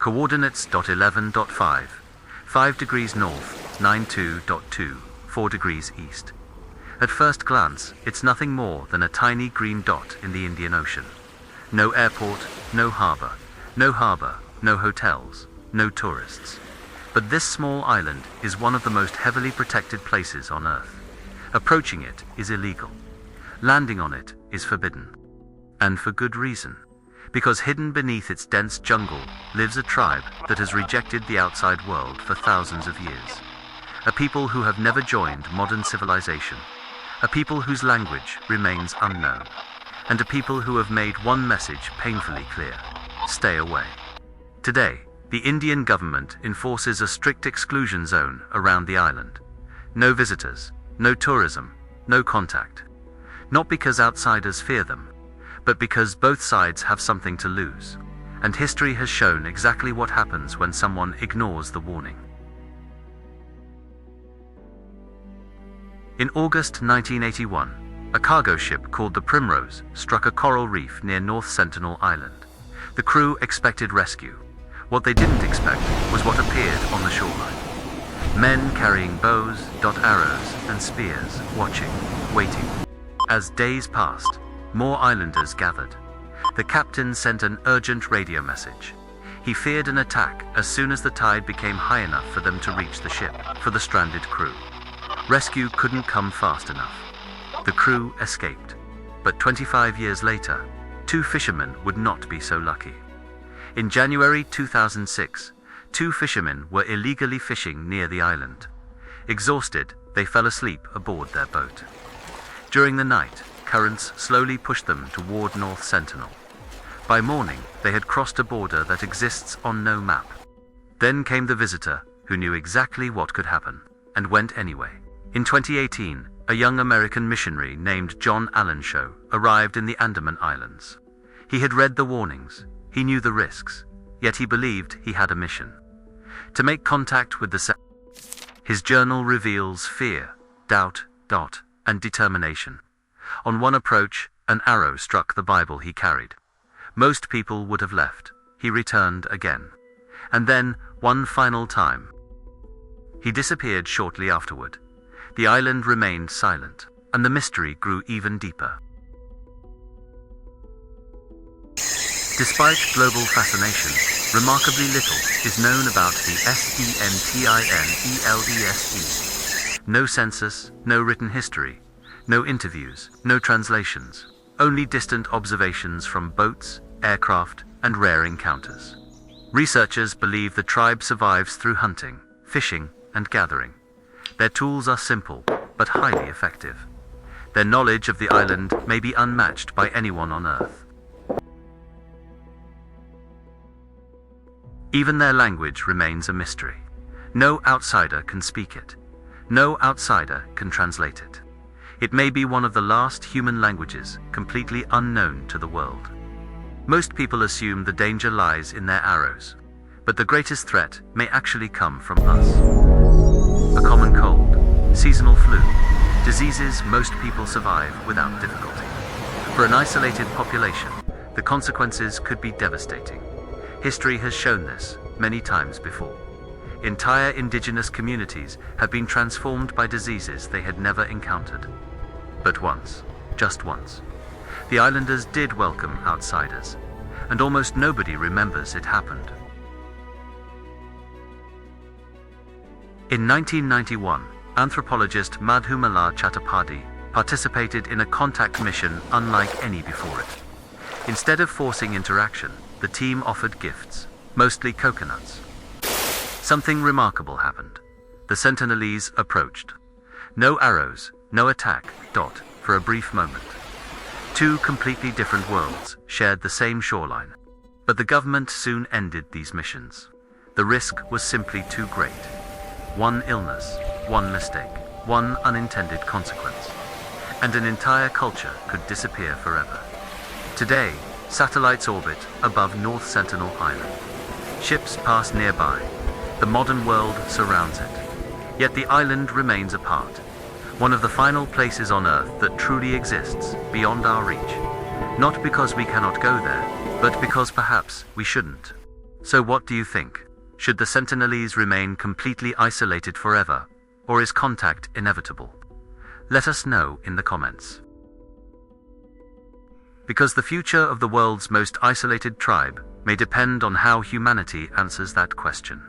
Coordinates .11.5, 5 degrees north, 92.2, 4 degrees east. At first glance, it's nothing more than a tiny green dot in the Indian Ocean. No airport, no harbor, no hotels, no tourists. But this small island is one of the most heavily protected places on Earth. Approaching it is illegal. Landing on it is forbidden. And for good reason. Because hidden beneath its dense jungle lives a tribe that has rejected the outside world for thousands of years. A people who have never joined modern civilization. A people whose language remains unknown. And a people who have made one message painfully clear: stay away. Today, the Indian government enforces a strict exclusion zone around the island. No visitors, no tourism, no contact. Not because outsiders fear them, but because both sides have something to lose. And history has shown exactly what happens when someone ignores the warning. In August 1981, a cargo ship called the Primrose struck a coral reef near North Sentinel Island. The crew expected rescue. What they didn't expect was what appeared on the shoreline. Men carrying bows, arrows, and spears, watching, waiting. As days passed, more islanders gathered. The captain sent an urgent radio message. He feared an attack as soon as the tide became high enough for them to reach the ship, for the stranded crew. Rescue couldn't come fast enough. The crew escaped. But 25 years later, 2 fishermen would not be so lucky. In January 2006, 2 fishermen were illegally fishing near the island. Exhausted, they fell asleep aboard their boat. During the night, currents slowly pushed them toward North Sentinel. By morning, they had crossed a border that exists on no map. Then came the visitor, who knew exactly what could happen, and went anyway. In 2018, a young American missionary named John Allen Chau arrived in the Andaman Islands. He had read the warnings, he knew the risks, yet he believed he had a mission. To make contact with the His journal reveals fear, doubt, and determination. On one approach, an arrow struck the Bible he carried. Most people would have left. He returned again. And then, one final time. He disappeared shortly afterward. The island remained silent, and the mystery grew even deeper. Despite global fascination, remarkably little is known about the Sentinelese. No census, no written history, no interviews, no translations, only distant observations from boats, aircraft, and rare encounters. Researchers believe the tribe survives through hunting, fishing, and gathering. Their tools are simple, but highly effective. Their knowledge of the island may be unmatched by anyone on Earth. Even their language remains a mystery. No outsider can speak it. No outsider can translate it. It may be one of the last human languages completely unknown to the world. Most people assume the danger lies in their arrows, but the greatest threat may actually come from us. A common cold, seasonal flu, diseases most people survive without difficulty. For an isolated population, the consequences could be devastating. History has shown this many times before. Entire indigenous communities have been transformed by diseases they had never encountered. But once, just once, the islanders did welcome outsiders, and almost nobody remembers it happened. In 1991, anthropologist Madhumala Chattopadhyay participated in a contact mission unlike any before it. Instead of forcing interaction, the team offered gifts, mostly coconuts. Something remarkable happened. The Sentinelese approached. No arrows, no attack, for a brief moment. 2 completely different worlds shared the same shoreline. But the government soon ended these missions. The risk was simply too great. One illness, one mistake, one unintended consequence, and an entire culture could disappear forever. Today, satellites orbit above North Sentinel Island. Ships pass nearby. The modern world surrounds it. Yet the island remains apart. One of the final places on Earth that truly exists beyond our reach. Not because we cannot go there, but because perhaps we shouldn't. So what do you think? Should the Sentinelese remain completely isolated forever, or is contact inevitable? Let us know in the comments. Because the future of the world's most isolated tribe may depend on how humanity answers that question.